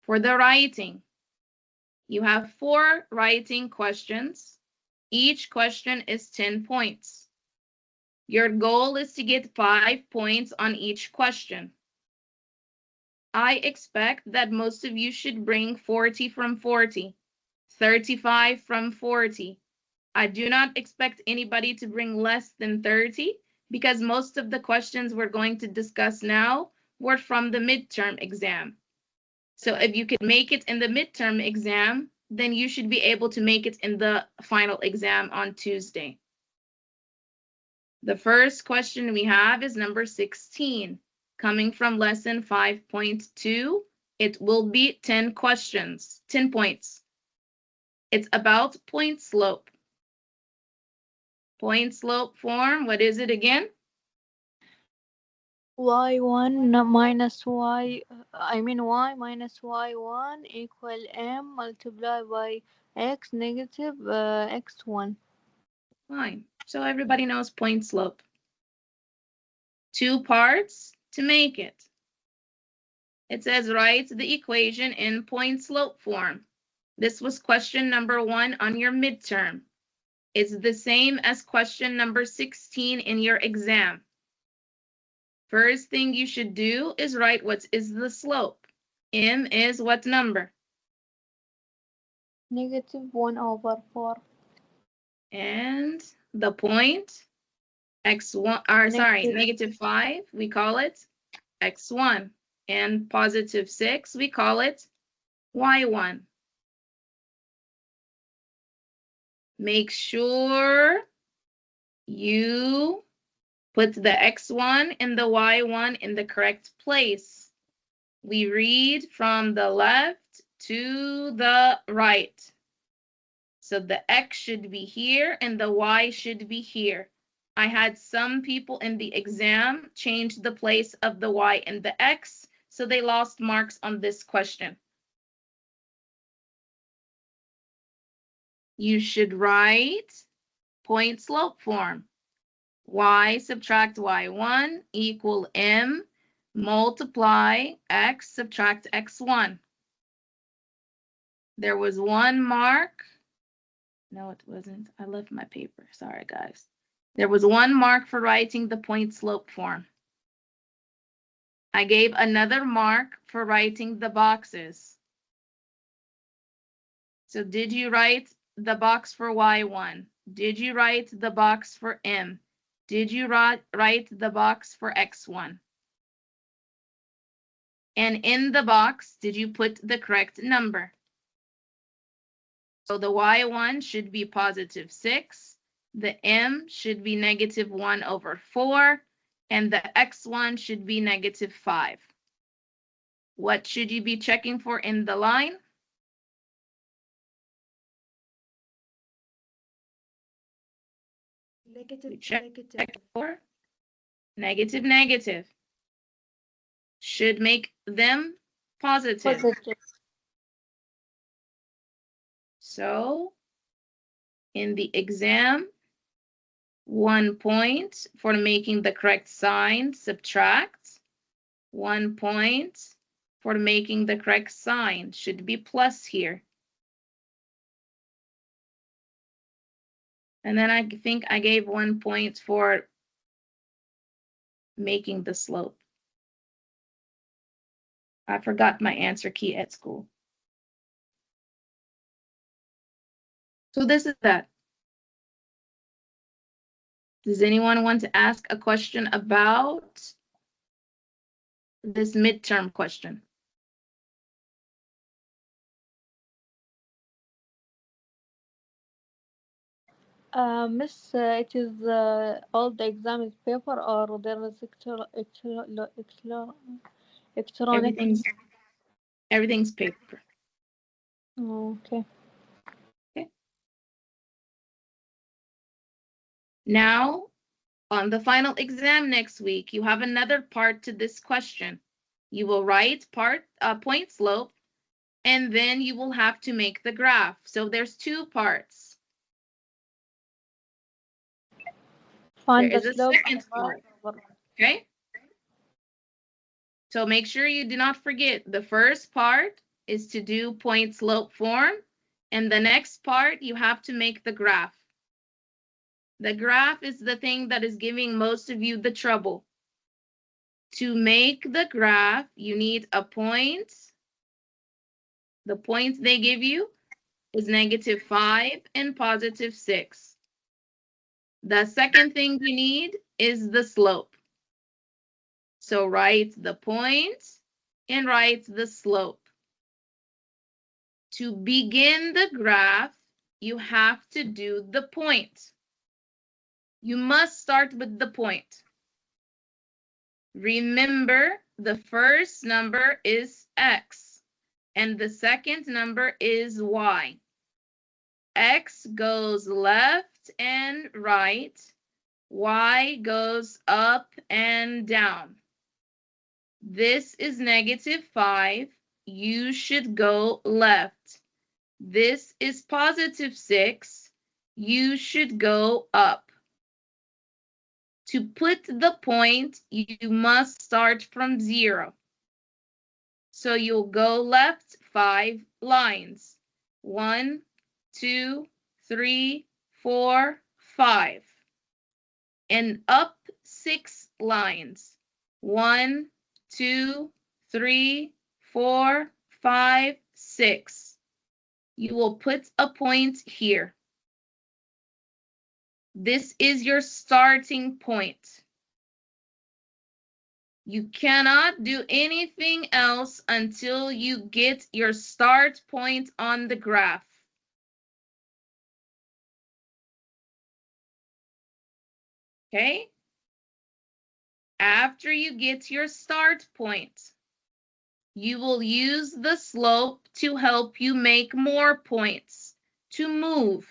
For the writing, you have 4 writing questions. Each question is 10 points. Your goal is to get 5 points on each question. I expect that most of you should bring 40 from 40, 35 from 40. I do not expect anybody to bring less than 30 because most of the questions we're going to discuss now were from the midterm exam. So if you could make it in the midterm exam, then you should be able to make it in the final exam on Tuesday. The first question we have is number 16, coming from lesson 5.2. It will be 10 questions, 10 points. It's about point slope. Point slope form, what is it again? y1 minus y, y minus y1 equal m multiplied by x negative x1. Fine. So everybody knows point slope. 2 parts to make it. It says write the equation in point slope form. This was question number 1 on your midterm. It's the same as question number 16 in your exam. First thing you should do is write what is the slope. M is what number? Negative 1/4. And the point, x1, or sorry, negative 5, we call it x1. And positive 6, we call it y1. Make sure you put the x1 and the y1 in the correct place. We read from the left to the right. So the x should be here and the y should be here. I had some people in the exam change the place of the y and the x, so they lost marks on this question. You should write point slope form. Y subtract y1 equal m multiply x subtract x1. There was 1 mark. No, it wasn't. I left my paper. Sorry, guys. There was 1 mark for writing the point slope form. I gave another mark for writing the boxes. So did you write the box for y1? Did you write the box for m? Did you write the box for x1? And in the box, did you put the correct number? So the y1 should be positive 6, the m should be negative 1/4, and the x1 should be negative 5. What should you be checking for in the line? Check for negative, negative. Should make them positive. So in the exam, 1 point for making the correct sign, subtract. 1 point for making the correct sign, should be plus here. And then I think I gave 1 point for making the slope. I forgot my answer key at school. So this is that. Does anyone want to ask a question about this midterm question? Miss, it is all the exam is paper or there is electronic? Everything's paper. Okay. Okay. Now, on the final exam next week, you have another part to this question. You will write point slope, and then you will have to make the graph. So there's 2 parts. Find there the is a second part. Okay? So make sure you do not forget the first part is to do point slope form. And the next part, you have to make the graph. The graph is the thing that is giving most of you the trouble. To make the graph, you need a point. The point they give you is -5 and +6. The second thing you need is the slope. So write the point and write the slope. To begin the graph, you have to do the point. You must start with the point. Remember, the first number is x, and the second number is y. X goes left and right, y goes up and down. This is -5. You should go left. This is +6. You should go up. To put the point, you must start from 0. So you'll go left 5 lines. 1, 2, 3, 4, 5. And up 6 lines. 1, 2, 3, 4, 5, 6. You will put a point here. This is your starting point. You cannot do anything else until you get your start point on the graph. Okay? After you get your start point, you will use the slope to help you make more points, to move.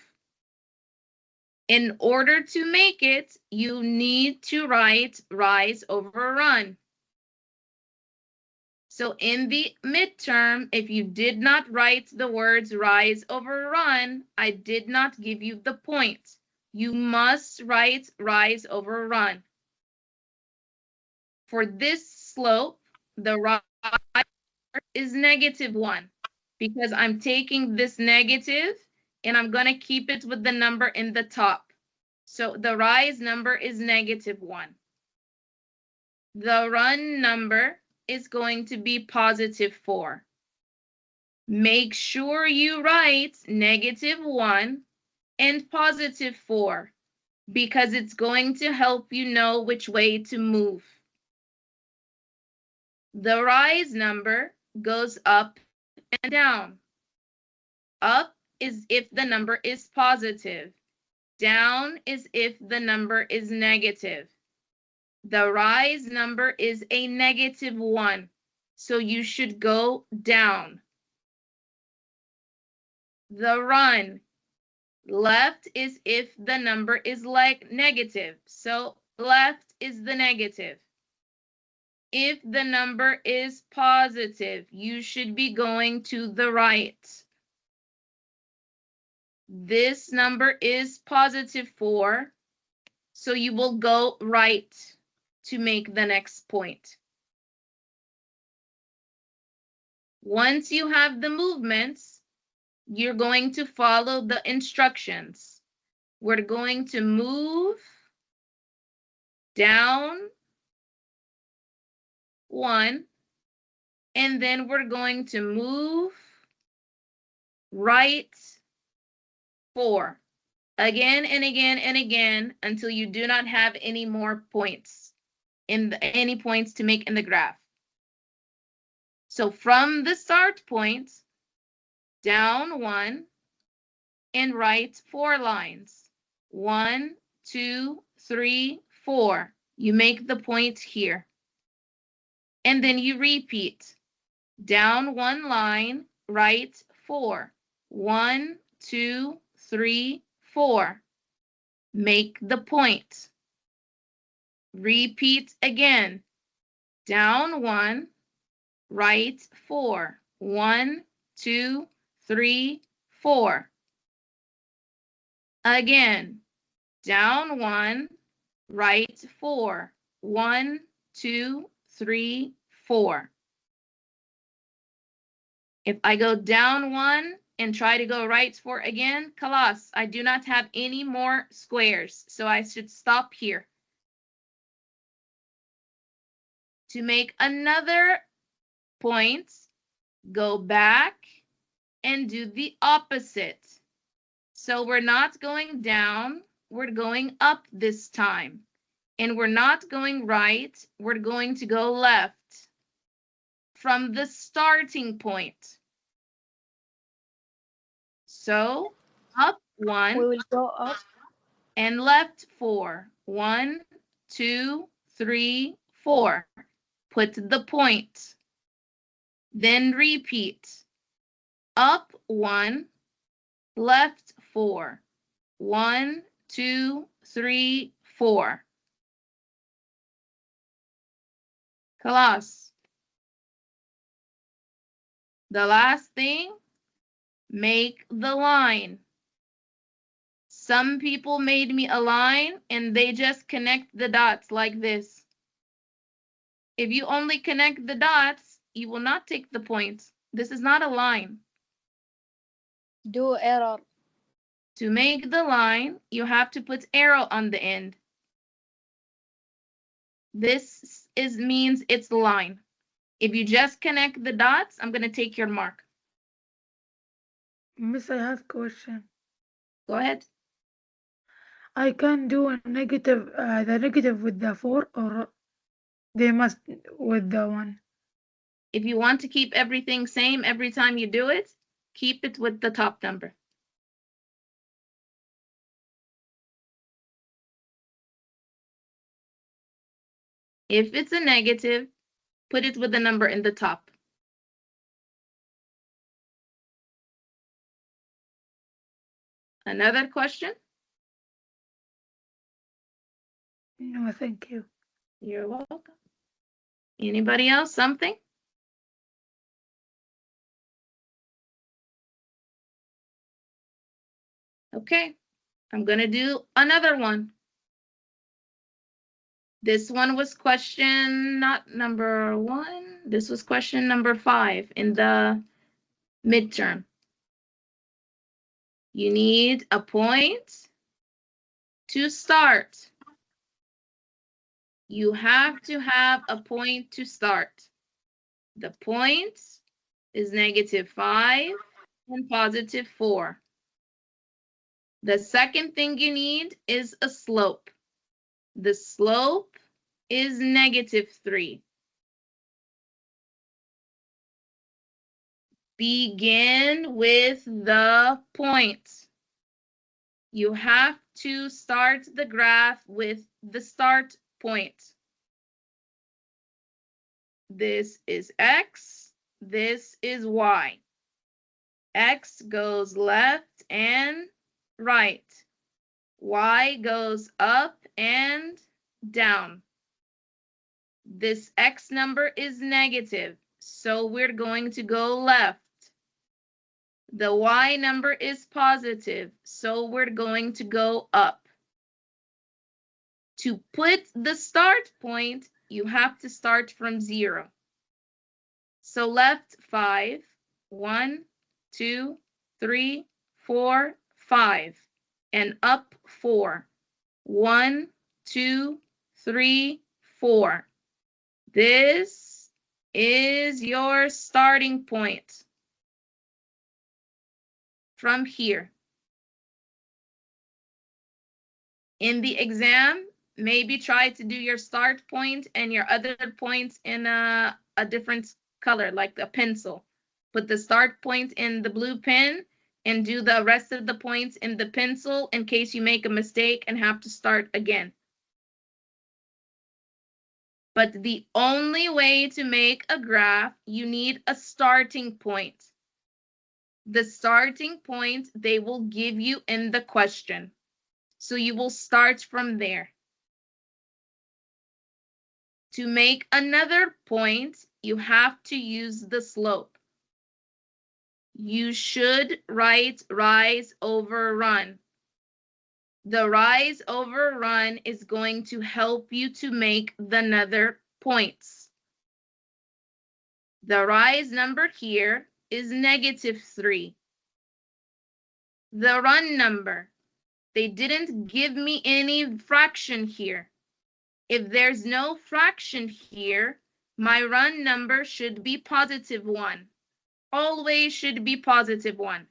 In order to make it, you need to write rise over run. So in the midterm, if you did not write the words rise over run, I did not give you the point. You must write rise over run. For this slope, the rise is -1 because I'm taking this negative and I'm going to keep it with the number in the top. So the rise number is -1. The run number is going to be +4. Make sure you write -1 and +4 because it's going to help you know which way to move. The rise number goes up and down. Up is if the number is positive. Down is if the number is negative. The rise number is a -1, so you should go down. The run, left is if the number is like negative, so left is the negative. If the number is positive, you should be going to the right. This number is +4, so you will go right to make the next point. Once you have the movements, you're going to follow the instructions. We're going to move down 1, and then we're going to move right 4. Again and again and again until you do not have any more points any points to make in the graph. So from the start point, down 1 and right 4 lines. 1, 2, 3, 4. You make the point here. And then you repeat. Down 1 line, right 4. 1, 2, 3, 4. Make the point. Repeat again. Down 1, right 4. 1, 2, 3, 4. Again. Down 1, right 4. 1, 2, 3, 4. If I go down 1 and try to go right 4 again, خلاص, I do not have any more squares, so I should stop here. To make another point, go back and do the opposite. So we're not going down, we're going up this time. And we're not going right, we're going to go left from the starting point. So up 1. We will go up. And left 4. 1, 2, 3, 4. Put the point. Then repeat. Up 1, left 4. 1, 2, 3, 4. خلاص. The last thing, make the line. Some people made me a line and they just connect the dots like this. If you only connect the dots, you will not take the points. This is not a line. Do error. To make the line, you have to put arrow on the end. This means it's the line. If you just connect the dots, I'm going to take your mark. Miss, I have a question. Go ahead. I can do a negative, the negative with the 4, or they must with the 1? If you want to keep everything same every time you do it, keep it with the top number. If it's a negative, put it with the number in the top. Another question? No, thank you. You're welcome. Anybody else? Something? Okay, I'm going to do another one. This one was question not number 1. This was question number 5 in the midterm. You need a point to start. You have to have a point to start. The point is -5 and +4. The second thing you need is a slope. The slope is -3. Begin with the point. You have to start the graph with the start point. This is X, this is Y. X goes left and right. Y goes up and down. This X number is negative, so we're going to go left. The Y number is positive, so we're going to go up. To put the start point, you have to start from 0. So left 5, 1, 2, 3, 4, 5, and up 4, 1, 2, 3, 4. This is your starting point from here. In the exam, maybe try to do your start point and your other points in a different color, like a pencil. Put the start point in the blue pen and do the rest of the points in the pencil in case you make a mistake and have to start again. But the only way to make a graph, you need a starting point. The starting point they will give you in the question. So you will start from there. To make another point, you have to use the slope. You should write rise over run. The rise over run is going to help you to make the another points. The rise number here is -3. The run number, they didn't give me any fraction here. If there's no fraction here, my run number should be +1. Always should be +1.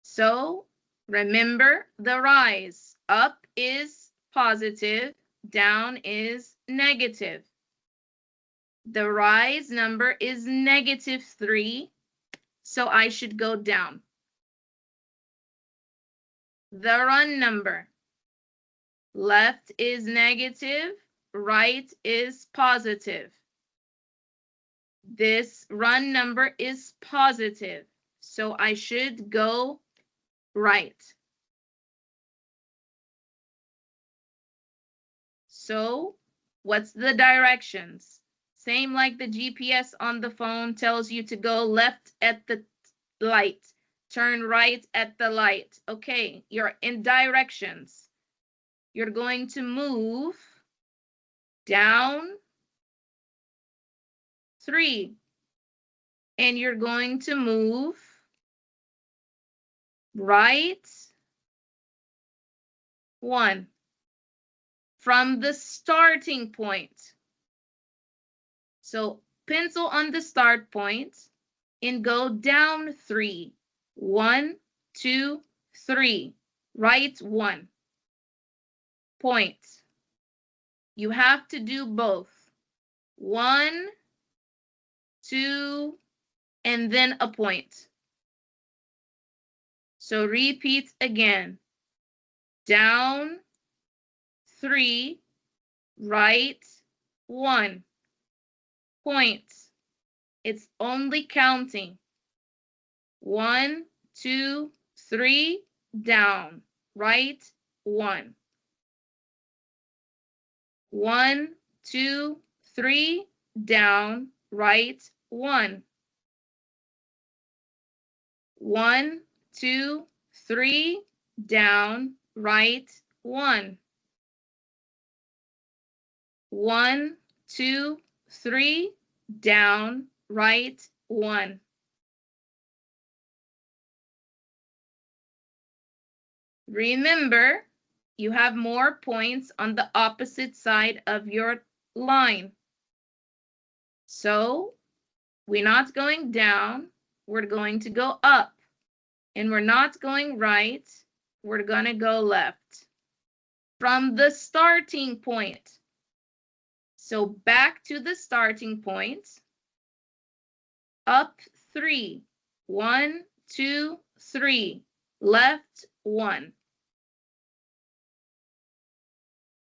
So remember the rise. Up is positive, down is negative. The rise number is -3, so I should go down. The run number, left is negative, right is positive. This run number is positive, so I should go right. So what's the directions? Same like the GPS on the phone tells you to go left at the light, turn right at the light. Okay, you're in directions. You're going to move down 3, and you're going to move right 1 from the starting point. So pencil on the start point and go down 3. 1, 2, 3. Right 1. Point. You have to do both. 1, 2, and then a point. So repeat again. Down 3, right 1. Point. It's only counting. 1, 2, 3, down, right 1. 1, 2, 3, down, right 1. 1, 2, 3, down, right 1. 1, 2, 3, down, right 1. Remember, you have more points on the opposite side of your line. So we're not going down, we're going to go up. And we're not going right, we're going to go left. From the starting point. So back to the starting point. Up 3. 1, 2, 3. Left 1.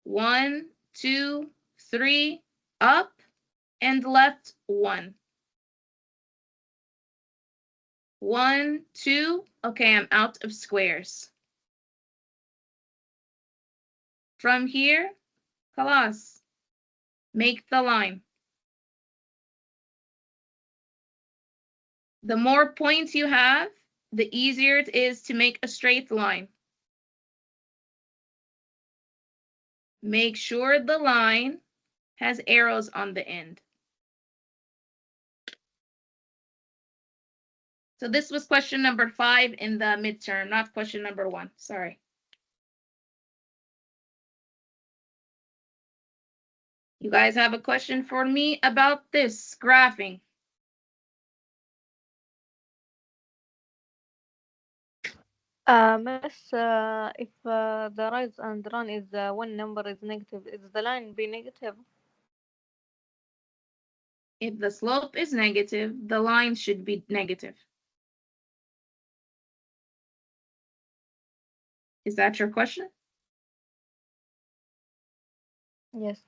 1, 2, 3. Up and left 1. 1, 2. Okay, I'm out of squares. From here, خلاص, make the line. The more points you have, the easier it is to make a straight line. Make sure the line has arrows on the end. So this was question number 5 in the midterm, not question number 1. Sorry. You guys have a question for me about this graphing? Miss, if the rise and run is one number is negative, is the line be negative? If the slope is negative, the line should be negative. Is that your question? Yes.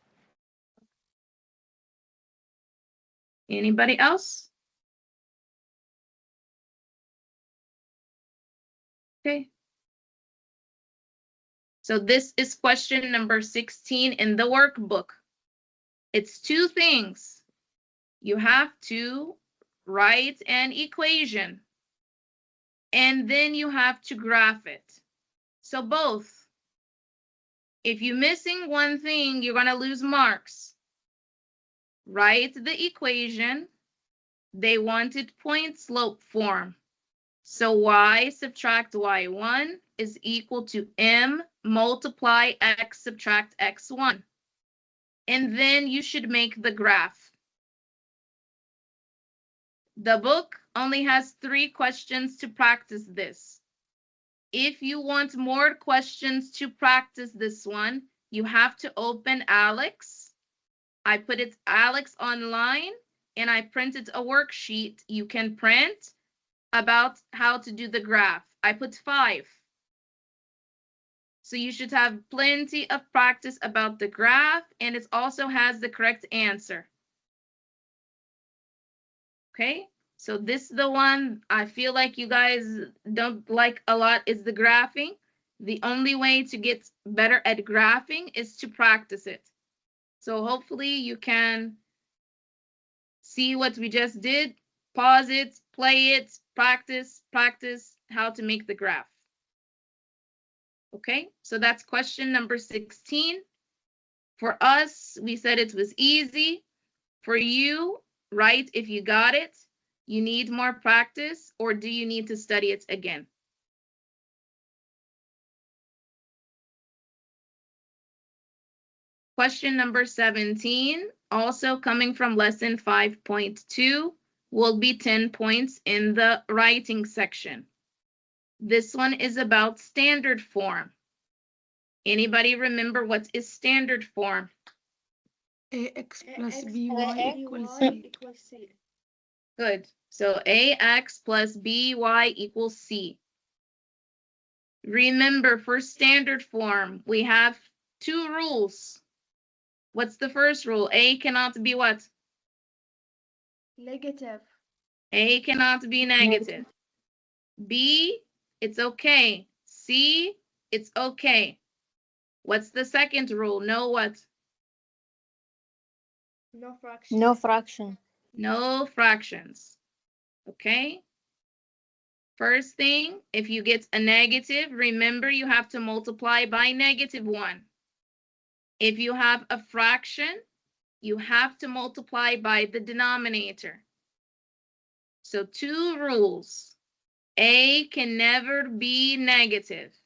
Anybody else? Okay. So this is question number 16 in the workbook. It's 2 things. You have to write an equation, and then you have to graph it. So both. If you're missing one thing, you're going to lose marks. write the equation. They wanted point slope form. So y subtract y1 is equal to m multiply x subtract x1. And then you should make the graph. The book only has 3 questions to practice this. If you want more questions to practice this one, you have to open Alex. I put it Alex online and I printed a worksheet you can print about how to do the graph. I put 5. So you should have plenty of practice about the graph, and it also has the correct answer. Okay, so this is the one I feel like you guys don't like a lot is the graphing. The only way to get better at graphing is to practice it. So hopefully you can see what we just did, pause it, play it, practice how to make the graph. Okay, so that's question number 16. For us, we said it was easy. For you, right, if you got it, you need more practice, or do you need to study it again? Question number 17, also coming from lesson 5.2, will be 10 points in the writing section. This one is about standard form. Anybody remember what is standard form? AX plus BY equals C. Good. So AX plus BY equals C. Remember, for standard form, we have 2 rules. What's the first rule? A cannot be what? Negative. A cannot be negative. B, it's okay. C, it's okay. What's the second rule? No what? No fraction. No fraction. No fractions. Okay? First thing, if you get a negative, remember you have to multiply by -1. If you have a fraction, you have to multiply by the denominator. So 2 rules. A can never be negative.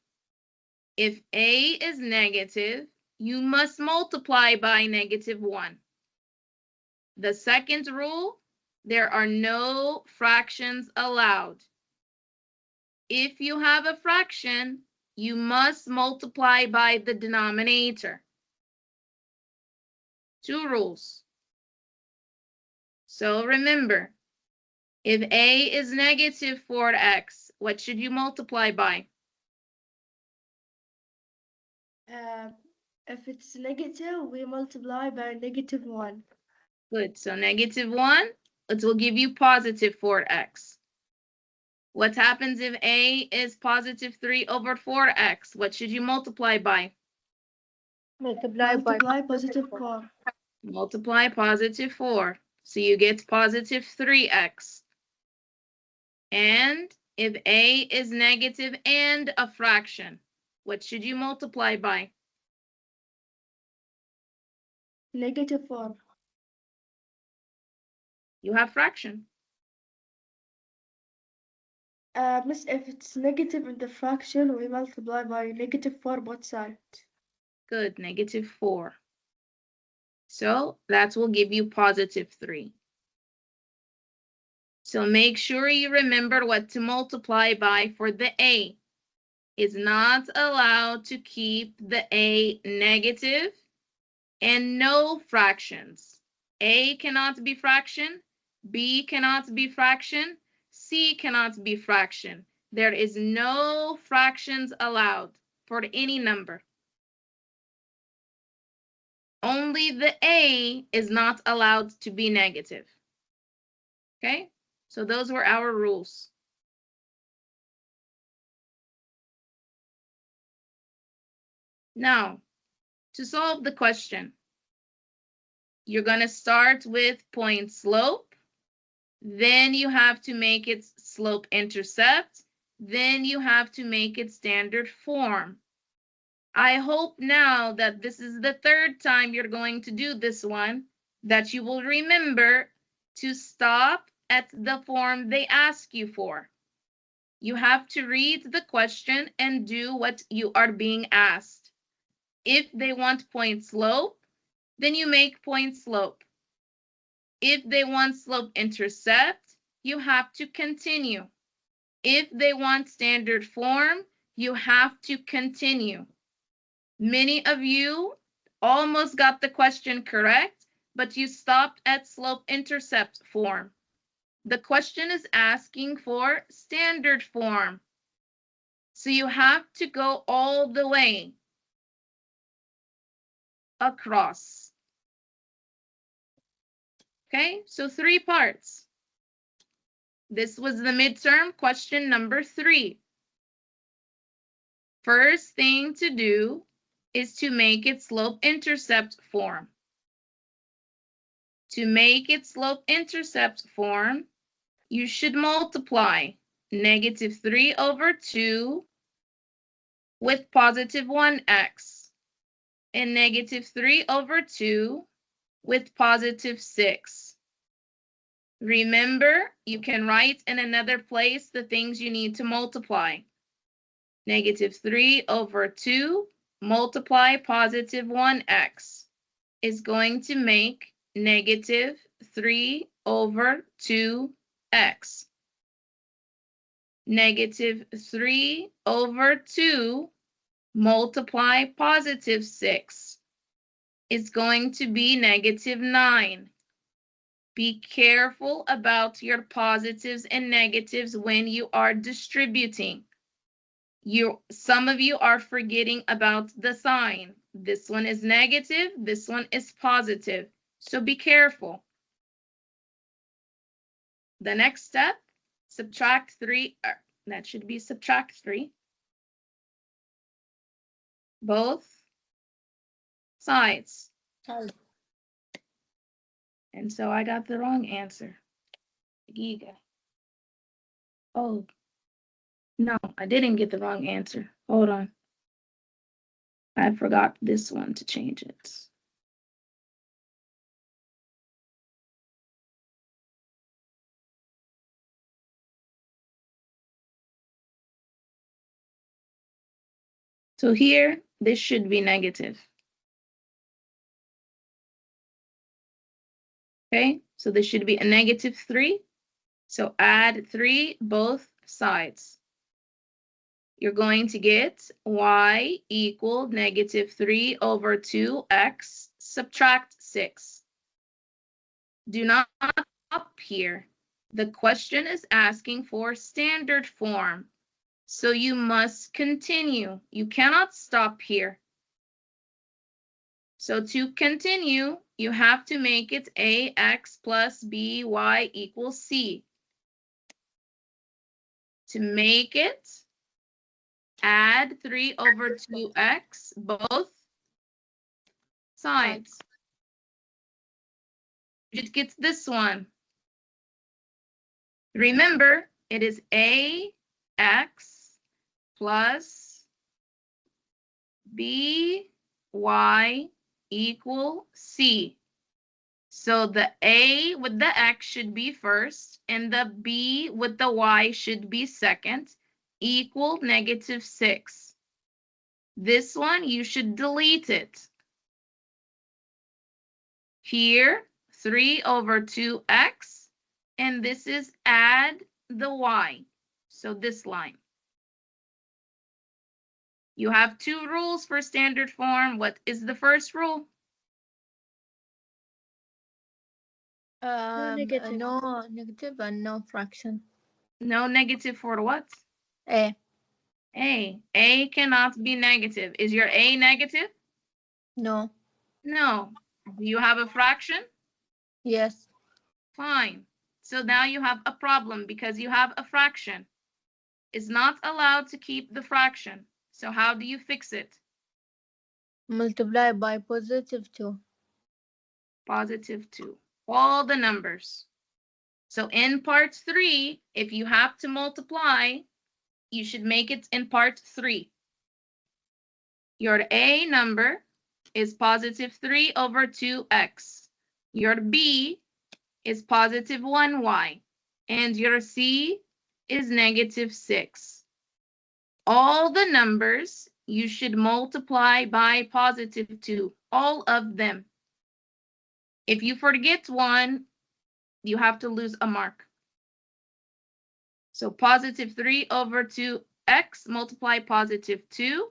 If A is negative, you must multiply by -1. The second rule, there are no fractions allowed. If you have a fraction, you must multiply by the denominator. 2 rules. So remember, if A is -4x, what should you multiply by? If it's negative, we multiply by -1. Good, so -1, it will give you +4x. What happens if A is +3/4x? What should you multiply by? Multiply by +4. Multiply +4. So you get +3x. And if A is negative and a fraction, what should you multiply by? -4. You have fraction. Miss, if it's negative in the fraction, we multiply by -4 both sides. Good, -4. So that will give you +3. So make sure you remember what to multiply by for the A. It's not allowed to keep the A negative, and no fractions. A cannot be fraction, B cannot be fraction, C cannot be fraction. There is no fractions allowed for any number. Only the A is not allowed to be negative. Okay, so those were our rules. Now, to solve the question, you're going to start with point slope. Then you have to make its slope intercept. Then you have to make it standard form. I hope now that this is the 3rd time you're going to do this one, that you will remember to stop at the form they ask you for. You have to read the question and do what you are being asked. If they want point slope, then you make point slope. If they want slope intercept, you have to continue. If they want standard form, you have to continue. Many of you almost got the question correct, but you stopped at slope intercept form. The question is asking for standard form. So you have to go all the way across. Okay, so 3 parts. This was the midterm question number 3. First thing to do is to make it slope intercept form. To make it slope intercept form, you should multiply -3/2 with positive 1x and -3/2 with positive 6. Remember, you can write in another place the things you need to multiply. -3/2 multiply positive 1x is going to make -3/2x. -3/2 multiply positive 6 is going to be -9. Be careful about your positives and negatives when you are distributing. Some of you are forgetting about the sign. This one is negative, this one is positive. So be careful. The next step, subtract 3. That should be subtract 3. Both sides. And so I got the wrong answer. Giga. Oh, no, I didn't get the wrong answer. Hold on. I forgot this one to change it. So here, this should be negative. Okay, so this should be a -3. So add 3 both sides. You're going to get y equal -3/2x, subtract 6. Do not stop here. The question is asking for standard form. So you must continue. You cannot stop here. So to continue, you have to make it ax plus by equals c. To make it, add 3/2x both sides. It gets this one. Remember, it is ax plus by equal c. So the a with the x should be first, and the b with the y should be second, equal -6. This one, you should delete it. Here, 3/2x, and this is add the y. So this line. You have 2 rules for standard form. What is the first rule? No negative and no fraction. No negative for what? A. A cannot be negative. Is your A negative? No. No. Do you have a fraction? Yes. Fine. So now you have a problem because you have a fraction. It's not allowed to keep the fraction. So how do you fix it? Multiply by +2. +2. All the numbers. So in part 3, if you have to multiply, you should make it in part 3. Your A number is +3/2x. Your B is positive 1y, and your C is negative 6. All the numbers you should multiply by positive 2, all of them. If you forget one, you have to lose a mark. So positive 3 over 2x multiply positive 2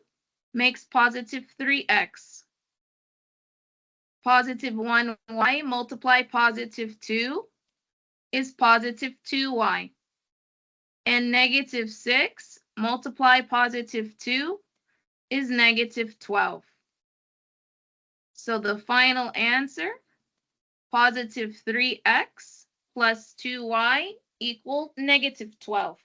makes positive 3x. Positive 1y multiply positive 2 is positive 2y. And negative 6 multiply positive 2 is negative 12. So the final answer, positive 3x plus 2y equal negative 12.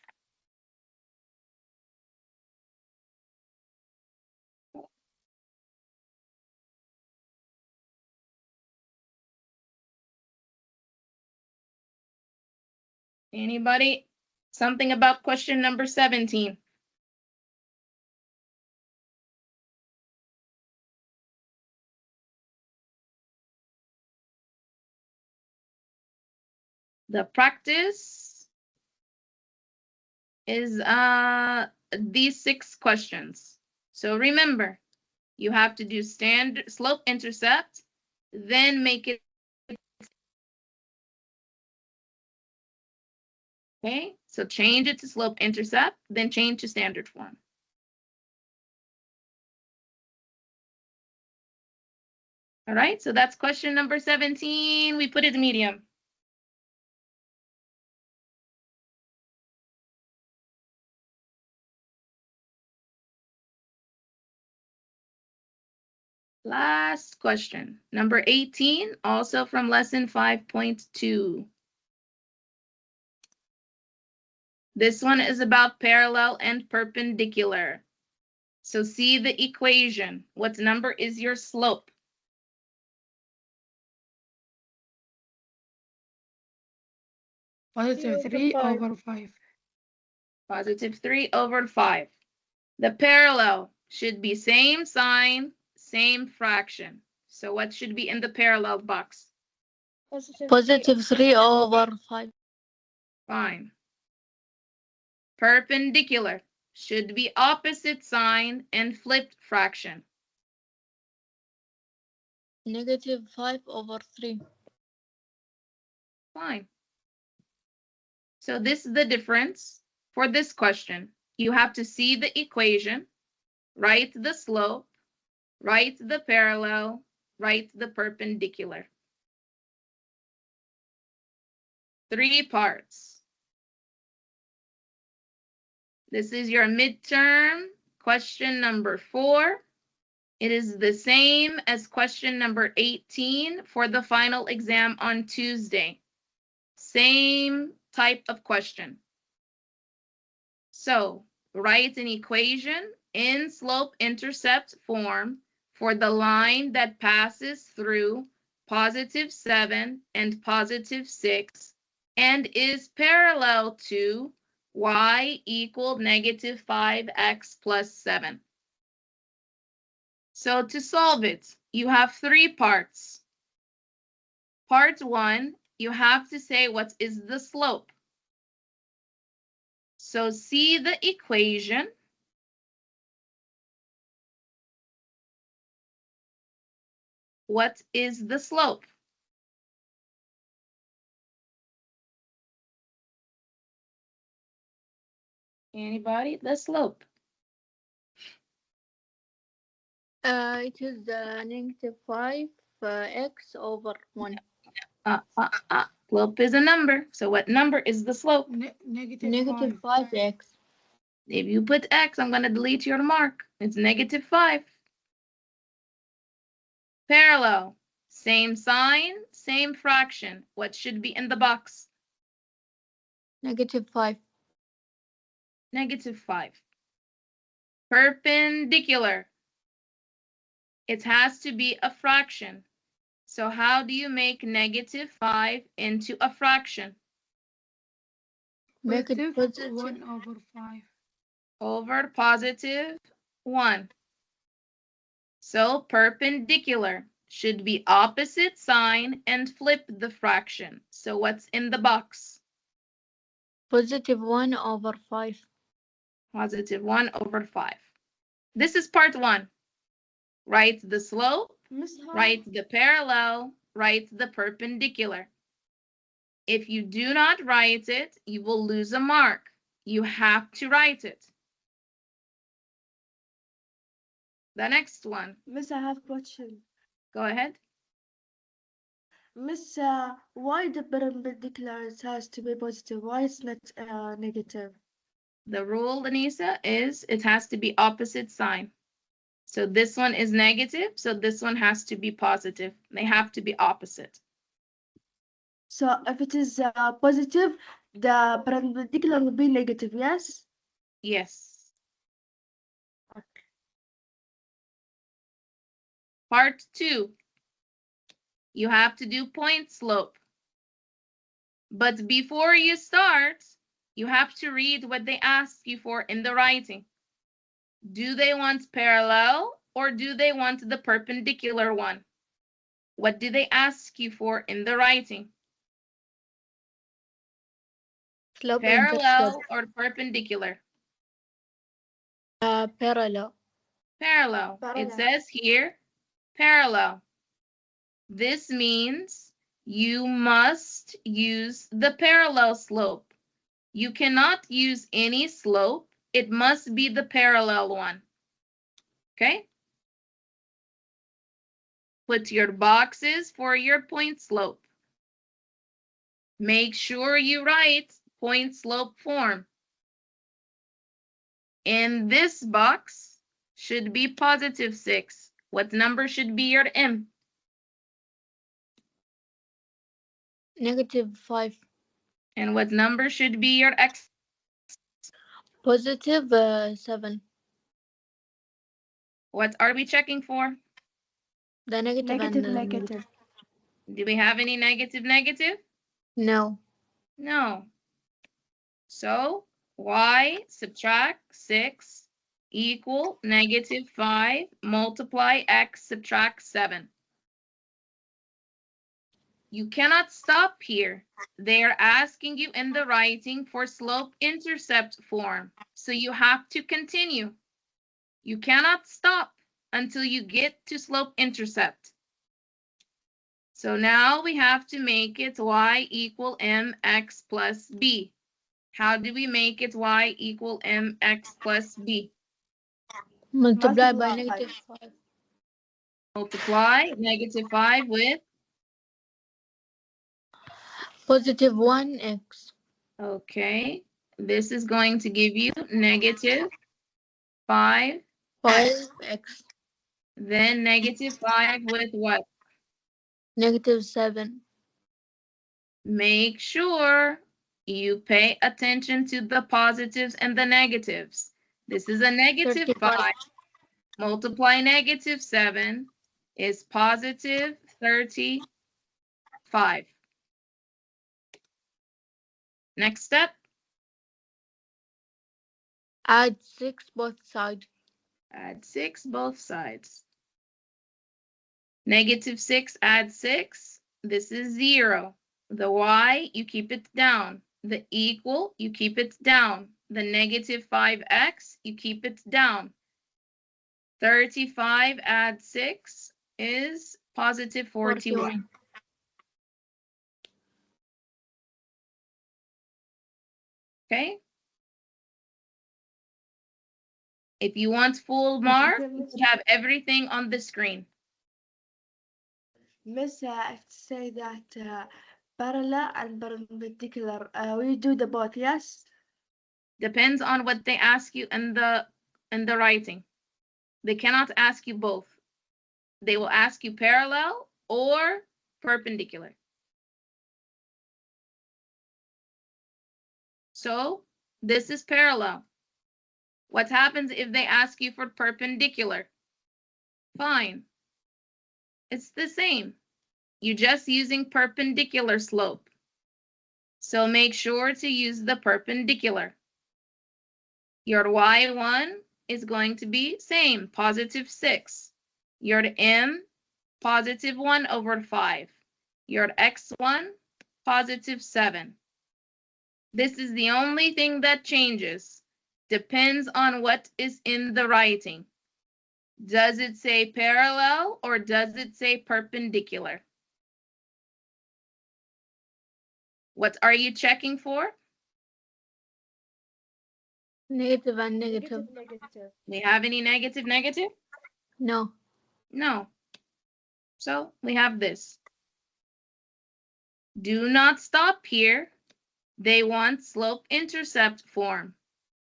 Anybody? Something about question number 17. The practice is these 6 questions. So remember, you have to do standard slope intercept, then make it. Okay, so change it to slope intercept, then change to standard form. All right, so that's question number 17. We put it medium. Last question, number 18, also from lesson 5.2. This one is about parallel and perpendicular. So see the equation. What number is your slope? Positive 3 over 5. Positive 3 over 5. The parallel should be same sign, same fraction. So what should be in the parallel box? Positive 3 over 5. Fine. Perpendicular should be opposite sign and flipped fraction. Negative 5 over 3. Fine. So this is the difference for this question. You have to see the equation, write the slope, write the parallel, write the perpendicular. 3 parts. This is your midterm question number 4. It is the same as question number 18 for the final exam on Tuesday. Same type of question. So write an equation in slope-intercept form for the line that passes through positive 7 and positive 6 and is parallel to y equal negative 5x plus 7. So to solve it, you have 3 parts. Part 1, you have to say what is the slope. So see the equation. What is the slope? Anybody? The slope. It is negative 5 x over 1. Slope is a number. So what number is the slope? Negative 5x. If you put x, I'm going to delete your mark. It's negative 5. Parallel. Same sign, same fraction. What should be in the box? Negative 5. Negative 5. Perpendicular. It has to be a fraction. So how do you make negative 5 into a fraction? Make it positive 1 over 5. Over positive 1. So perpendicular. should be opposite sign and flip the fraction. So what's in the box? Positive 1 over 5. Positive 1 over 5. This is part 1. Write the slope, Miss, how? write the parallel, write the perpendicular. If you do not write it, you will lose a mark. You have to write it. The next one. Miss, I have a question. Go ahead. Miss, why the perpendicular has to be positive? Why it's not negative? The rule, Anissa, is it has to be opposite sign. So this one is negative, so this one has to be positive. They have to be opposite. So if it is positive, the perpendicular will be negative, yes? Yes. Okay. Part 2. You have to do point slope. But before you start, you have to read what they ask you for in the writing. Do they want parallel or do they want the perpendicular one? What do they ask you for in the writing? Slope Parallel intercept. or perpendicular? Parallel. Parallel. It Parallel. says here, parallel. This means you must use the parallel slope. You cannot use any slope. It must be the parallel one. Okay? Put your boxes for your point slope. Make sure you write point slope form. In this box should be positive 6. What number should be your M? Negative 5. And what number should be your X? Positive 7. What are we checking for? The negative Negative, and negative. Do we have any negative, negative? No. No. So y subtract 6 equal negative 5 multiply x subtract 7. You cannot stop here. They are asking you in the writing for slope-intercept form. So you have to continue. You cannot stop until you get to slope-intercept. So now we have to make it y equal mx plus b. How do we make it y equal mx plus b? Multiply by Multiply. negative 5. Multiply negative 5 with, Positive 1x. okay, this is going to give you negative 5, 5x. then negative 5 with what? Negative 7. Make sure you pay attention to the positives and the negatives. This is a negative 35. 5. Multiply negative 7 is positive 35. Next step, Add 6 both sides. add 6 both sides. Negative 6 add 6. This is 0. The y, you keep it down. The equal, you keep it down. The negative 5x, you keep it down. 35 add 6 is positive 41. Okay? If you want full mark, you have everything on the screen. Miss, if say that parallel and perpendicular, we do the both, yes? Depends on what they ask you in the writing. They cannot ask you both. They will ask you parallel or perpendicular. So this is parallel. What happens if they ask you for perpendicular? Fine. It's the same. You're just using perpendicular slope. So make sure to use the perpendicular. Your y1 is going to be same, positive 6. Your m positive 1 over 5. Your x1, positive 7. This is the only thing that changes. Depends on what is in the writing. Does it say parallel or does it say perpendicular? What are you checking for? Negative and negative. We have any negative, negative? No. No. So we have this. Do not stop here. They want slope-intercept form.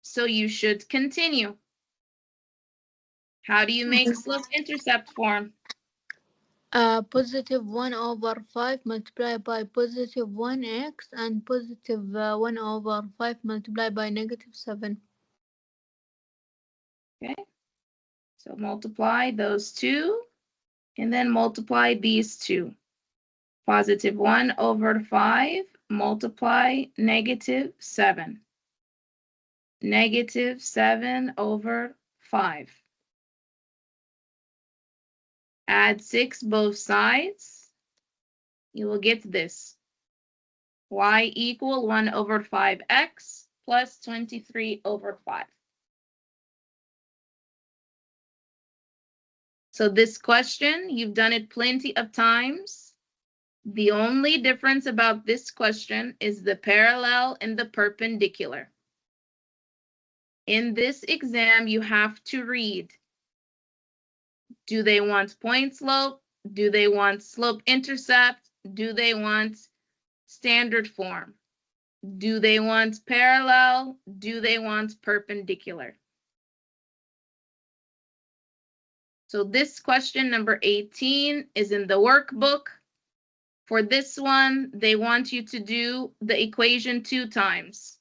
So you should continue. How do you make slope-intercept form? Positive 1 over 5 multiplied by positive 1x and positive 1 over 5 multiplied by negative 7. Okay. So multiply those two and then multiply these two. Positive 1 over 5 multiply negative 7. Negative 7 over 5. Add 6 both sides. You will get this. Y equal 1 over 5x plus 23 over 5. So this question, you've done it plenty of times. The only difference about this question is the parallel and the perpendicular. In this exam, you have to read. Do they want point slope? Do they want slope intercept? Do they want standard form? Do they want parallel? Do they want perpendicular? So this question number 18 is in the workbook. For this one, they want you to do the equation 2 times.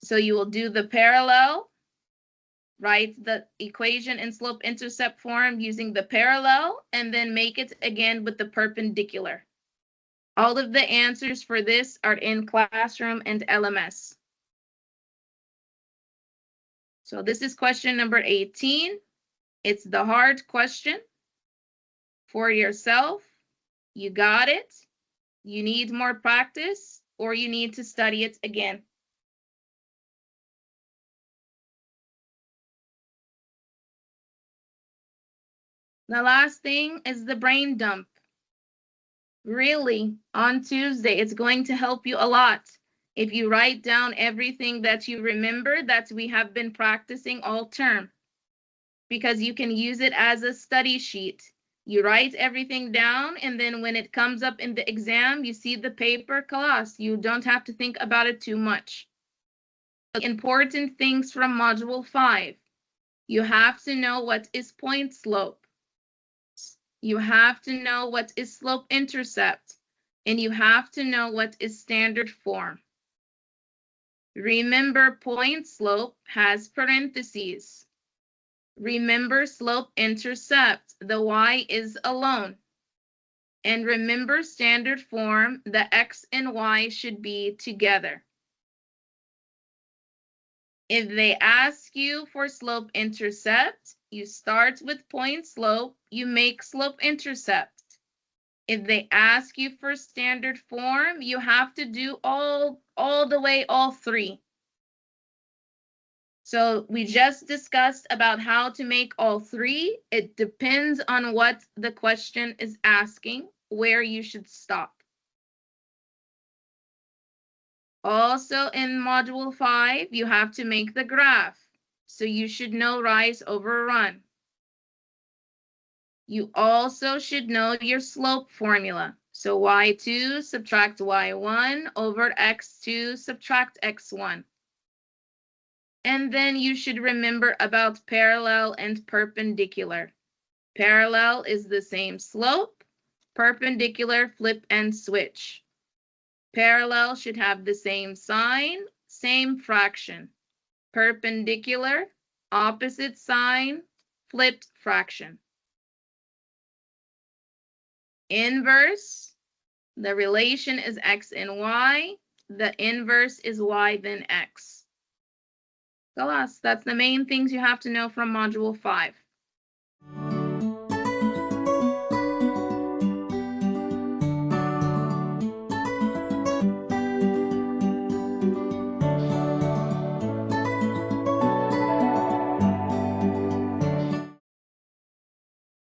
So you will do the parallel, write the equation in slope-intercept form using the parallel, and then make it again with the perpendicular. All of the answers for this are in Classroom and LMS. So this is question number 18. It's the hard question for yourself. You got it. You need more practice, or you need to study it again. The last thing is the brain dump. Really, on Tuesday, it's going to help you a lot if you write down everything that you remember that we have been practicing all term, because you can use it as a study sheet. You write everything down, and then when it comes up in the exam, you see the paper class. You don't have to think about it too much. Important things from Module 5. You have to know what is point slope. You have to know what is slope intercept, and you have to know what is standard form. Remember, point slope has parentheses. Remember, slope intercept, the y is alone. And remember, standard form, the x and y should be together. If they ask you for slope intercept, you start with point slope, you make slope intercept. If they ask you for standard form, you have to do all the way, all three. So we just discussed about how to make all three. It depends on what the question is asking, where you should stop. Also in Module 5, you have to make the graph. So you should know rise over run. You also should know your slope formula. So y2 subtract y1 over x2 subtract x1. And then you should remember about parallel and perpendicular. Parallel is the same slope. Perpendicular, flip and switch. Parallel should have the same sign, same fraction. Perpendicular, opposite sign, flipped fraction. Inverse, the relation is x and y. The inverse is y then x. That's the main things you have to know from Module 5.